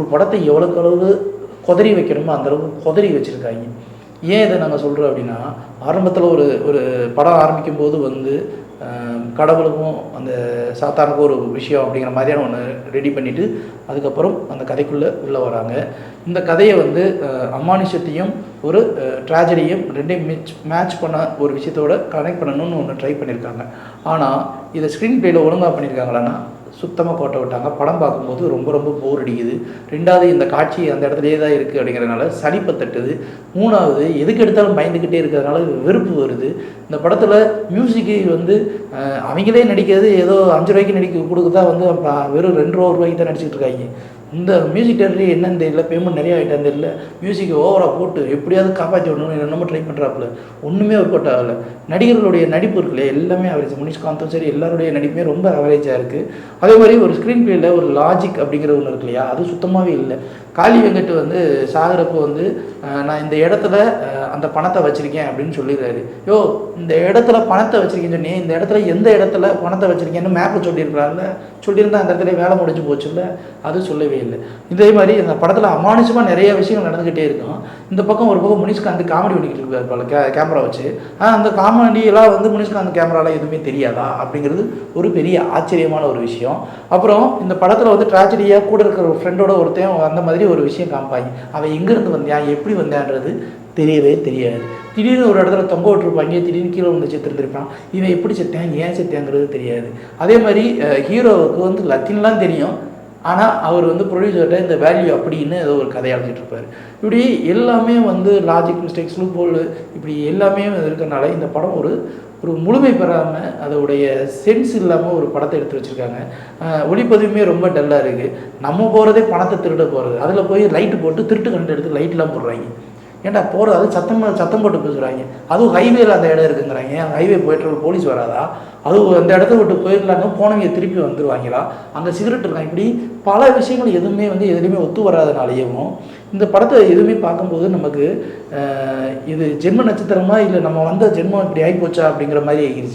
ஒரு படத்தை எவ்வளோக்கு அளவு கொதறி வைக்கணுமோ அந்தளவுக்கு கொதறி வச்சுருக்காங்க. ஏன் இதை நாங்கள் சொல்கிறோம் அப்படின்னா, ஆரம்பத்தில் ஒரு ஒரு படம் ஆரம்பிக்கும்போது வந்து கடவுளுக்கும் அந்த சாத்தானுக்கும் ஒரு விஷயம் அப்படிங்கிற மாதிரியான ஒன்று ரெடி பண்ணிவிட்டு அதுக்கப்புறம் அந்த கதைக்குள்ளே உள்ளே வராங்க. இந்த கதையை வந்து அமானுஷத்தையும் ஒரு ட்ராஜடியும் ரெண்டையும் மேட்ச் பண்ண ஒரு விஷயத்தோட கனெக்ட் பண்ணணும்னு ஒன்று ட்ரை பண்ணியிருக்காங்க. ஆனால் இதை ஸ்க்ரீன் ப்ளேயில் ஒழுங்காக பண்ணியிருக்காங்களான்னா சுத்தமாக கோட்டை விட்டாங்க. படம் பார்க்கும்போது ரொம்ப ரொம்ப போர் அடிக்குது. 2வது இந்த காட்சி அந்த இடத்துலையே தான் இருக்குது அப்படிங்கிறதுனால சலிப்பை தட்டுது. 3வது எதுக்கு எடுத்தாலும் பயந்துக்கிட்டே இருக்கிறதுனால வெறுப்பு வருது. இந்த படத்தில் மியூசிக்கு வந்து அவங்களே நடிக்கிறது ஏதோ 5 ரூபாய்க்கு கொடுக்குதா வந்து வெறும் 2 ரூபாய்க்கு தான் நடிச்சிட்டு இருக்காங்க. இந்த மியூசிக் டேரக்டர் என்னன்னு தெரியல, பேமெண்ட் நிறைய ஆகிட்டான்னு தெரியல, மியூசிக் ஓவராக போட்டு எப்படியாவது காப்பாற்றி விடணும்னு என்னமோ ட்ரை பண்ணுறாப்புல, ஒன்றுமே ஒர்க் அவுட் ஆகலை. நடிகர்களுடைய நடிப்பு இருக்குல்ல எல்லாமே ஆவரேஜ். முனிஷ்காந்தும் சரி எல்லாருடைய நடிப்புமே ரொம்ப ஆவரேஜாக இருக்குது. அதே மாதிரி ஒரு ஸ்க்ரீன் பிளேயில் ஒரு லாஜிக் அப்படிங்கிற ஒன்று இருக்கு இல்லையா, அது சுத்தமாகவே இல்லை. காளி வெங்கட் வந்து சாகிறப்போ வந்து நான் இந்த இடத்துல அந்த பணத்தை வச்சுருக்கேன் அப்படின்னு சொல்லிடுறாரு. இந்த இடத்துல பணத்தை வச்சுருக்கேன்னு சொன்னி இந்த இடத்துல எந்த இடத்துல பணத்தை வச்சுருக்கேன்னு மேப்பில் சொல்லியிருக்கலாம்ல, சொல்லியிருந்தால் அந்த இடத்துல வேலை முடிஞ்சு போச்சுல்ல, அது சொல்லவே இல்லை. இதே மாதிரி இந்த படத்தில் அமானுஷமாக நிறைய விஷயங்கள் நடந்துக்கிட்டே இருக்கும். இந்த பக்கம் ஒரு பக்கம் முனிஷ்காந்த் காமெடி பண்ணிக்கிட்டு இருக்காரு போல கேமரா வச்சு. அந்த காமெடியெல்லாம் வந்து முனிஷ்காந்த் கேமராவில் எதுவுமே தெரியாதா அப்படிங்கிறது ஒரு பெரிய ஆச்சரியமான ஒரு விஷயம். அப்புறம் இந்த படத்தில் வந்து ட்ராஜடியாக கூட இருக்கிற ஒரு ஃப்ரெண்டோட ஒருத்தையும் அந்த மாதிரி ஒரு விஷயம் காமிப்பாங்க. அவன் எங்கேருந்து வந்தான் எப்படி வந்தான்றது தெரியவே தெரியாது. திடீர்னு ஒரு இடத்துல தொங்க விட்டுருப்பாங்க, திடீர்னு கீழே வந்து செத்துருந்துருப்பான். இவன் எப்படி செத்தேன் ஏன் செத்தேங்கிறது தெரியாது. அதே மாதிரி ஹீரோவுக்கு வந்து லத்தின்லாம் தெரியும், ஆனால் அவர் வந்து ப்ரொடியூசர்கிட்ட இந்த வேல்யூ அப்படின்னு ஏதோ ஒரு கதையை அழைச்சிட்டு இருப்பார். இப்படி எல்லாமே வந்து லாஜிக் மிஸ்டேக்ஸ் லூப்போல் இப்படி எல்லாமே இருக்கிறனால இந்த படம் ஒரு முழுமை பெறாமல் அதோடைய சென்ஸ் இல்லாமல் ஒரு படத்தை எடுத்து வச்சுருக்காங்க. ஒளிப்பதிவுமே ரொம்ப டல்லாக இருக்குது. நம்ம போகிறதே பணத்தை திருட போகிறது, அதில் போய் லைட்டு போட்டு திருட்டு கண்டு எடுத்து லைட்லாம் போடுறாங்க. ஏன்டா போகிறது அது சத்தம் போட்டு பேசுகிறாங்க. அதுவும் ஹைவேல அந்த இடம் இருக்குங்கிறாங்க. ஹைவே போய்ட்டு போலீஸ் வராதா? அதுவும் அந்த இடத்த விட்டு போயிடலாங்க, போனவங்க திருப்பி வந்துடுவாங்களா? அங்கே சிகரெட் இருக்காங்க. இப்படி பல விஷயங்கள் எதுவுமே வந்து எதுலேயுமே ஒத்து வராதனாலேயும் இந்த படத்தை எதுவுமே பார்க்கும்போது நமக்கு இது ஜென்ம நட்சத்திரமா இல்லை நம்ம வந்த ஜென்மம் இப்படி ஆகிப்போச்சா அப்படிங்கிற மாதிரி ஆகிடுச்சு.